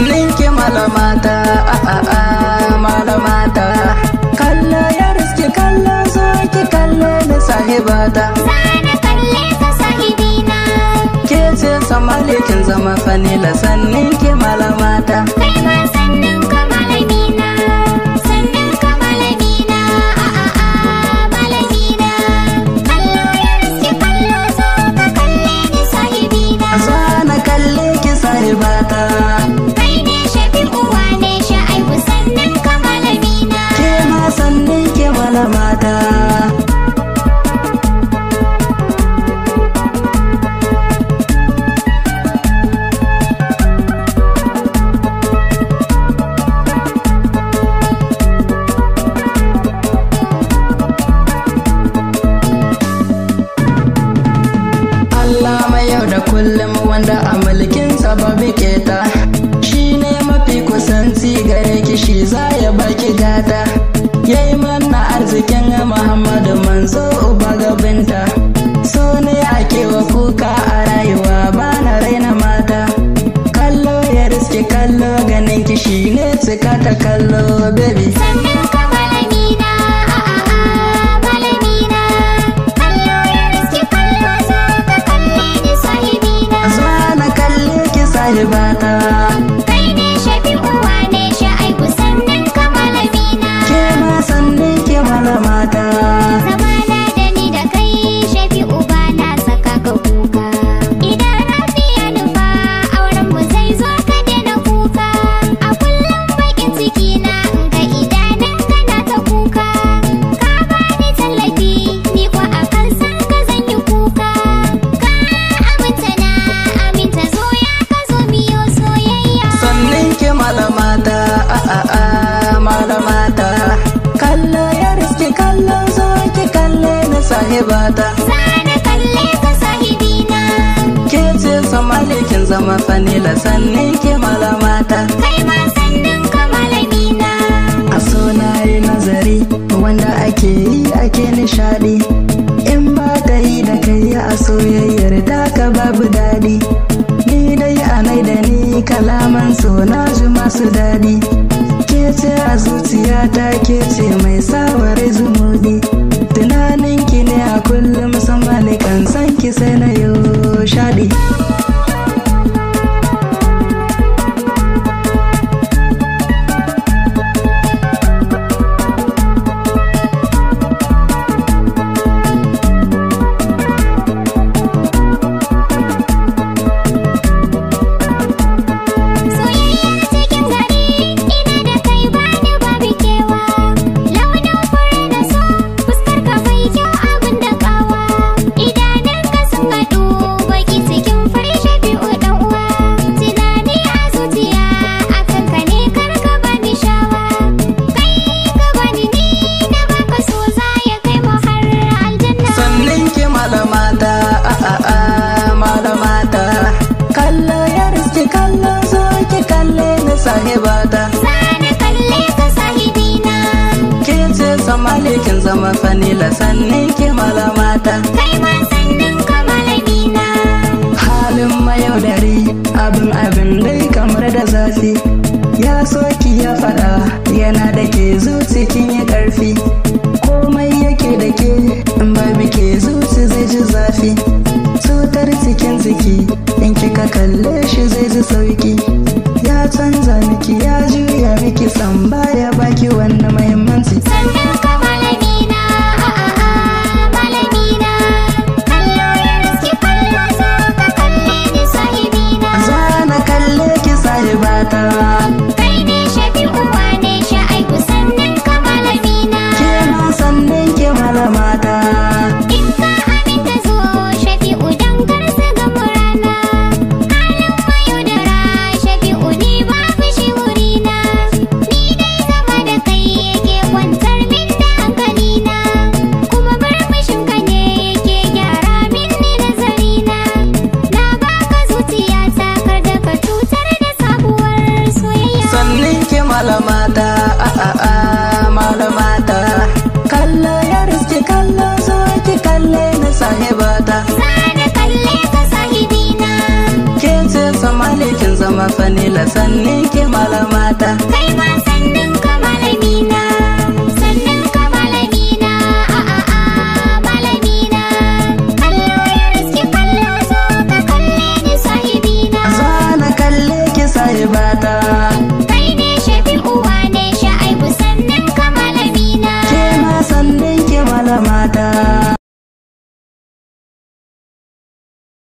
sannin ki malamata malamata. Kallo ya riski kallo zo ki kalle da sahibata. Zana kalle ka sahibina. Ke ce samali kin zama fanila sannin ki malamata. Kai ma sannin ka malamina. Sannin ka malamina. Malamina. Kallo ya riski kallo zo ka kalle ni sahibina. Zana kalle ki sahibata. Kai ne Shafi'u wane Sha'aibu sannin ka malamina. Ke ma sannin ki malamata. Allah mai yau da kullum wanda a mulkinsa babu keta, shi ne mafi kusanci gare ki, shi za ya baki gata. Yayi mana arzikin Muhammadu manzo uba gabinta, so ne ake wa kuka a rayuwa ba na raina mata. Kallo ya riske kallo ganin ki shi ne cika ta kallo baby. Sannin ka malamina. Malamina. Kallo ya riski kallo zo ka kalle ni sahibina. Zana kalle ki sahibata. Kai ne Shafi'u wane Sha'aibu sannin ka malamina. Ke ma sannin ki malamata. Zamana da ni da kai Shafi'u ba na saka ka kuka. Idan rafi ya nufa auren mu zai zo ka daina kuka. A kullum bakin ciki na in ga idanun ka na ta kuka. Ka bani tallafi ni ko a kan san ka zan yi kuka. Ka aminta na aminta zo ya ka zo miyo soyayya. Sannin ki malamata malamata. Kallo ya riski kallo zo ki kalle na sahibata. Zana kalle ka sahibina. Ke ce samali kin zama fanila sannin ki malamata. Kai ma sannin ka malamina. A so na yi nazari wanda ake yi ake nishadi, in ba ta yi da kai a soyayyar da ka babu dadi. Ni dai anai da ni kalaman so na ji masu dadi. Ke ce a zuciyata ke ce mai saware zumudi, tunanin ki ne a kullum samali kan san ki sai na yo shadi. Soyayyar cikin gari ina da kai bani babu kewa. Launin fure na so fuskar ka bai kyau abin da kawa. Idanun ka sun haɗu baki cikin fari Shafi'u ɗan uwa. Tunani a zuciya akan ka ne kar ka bani shawa. Kai ka bani ni na baka so za ya kai mu har aljanna. Sannin ki malamata malamata. Kallo ya riski kallo zo ki kalle na sahibata. Zana kalle ka sahibina. Ke ce samali kin zama fanila sannin ki malamata. Kai ma sannin ka malamina. Halin mayaudari abin dai kamar da zafi, ya soki ya fada yana da ke zuci kin yi karfi. Komai yake da ke in babu ke zuci zai ji zafi. Cutar cikin jiki in kika kalle shi zai ji sauki. Ya canza miki ya juya miki san baya baki wannan muhimmanci. Sannin ka malamina. Malamina. Kallo ya riski kallo zo ka kalle ni sahibina. Zana kalle ki sahibata. Kai ne Shafi'u wane Sha'aibu sannin ka malamina. Ke ma sannin ki malamata. In ka aminta zo Shafi'u dan kar su ga murana. Halin mayaudara Shafi'u ni babu shi wurina. Ni dai zama da kai Manila sannin ki malamata. Kai ma sannin ka malamina, sannin ka malamina, malamina. Kallo ya riski kallo, zo ka kalle ni sahibina. Zo na kalle ki sahibata.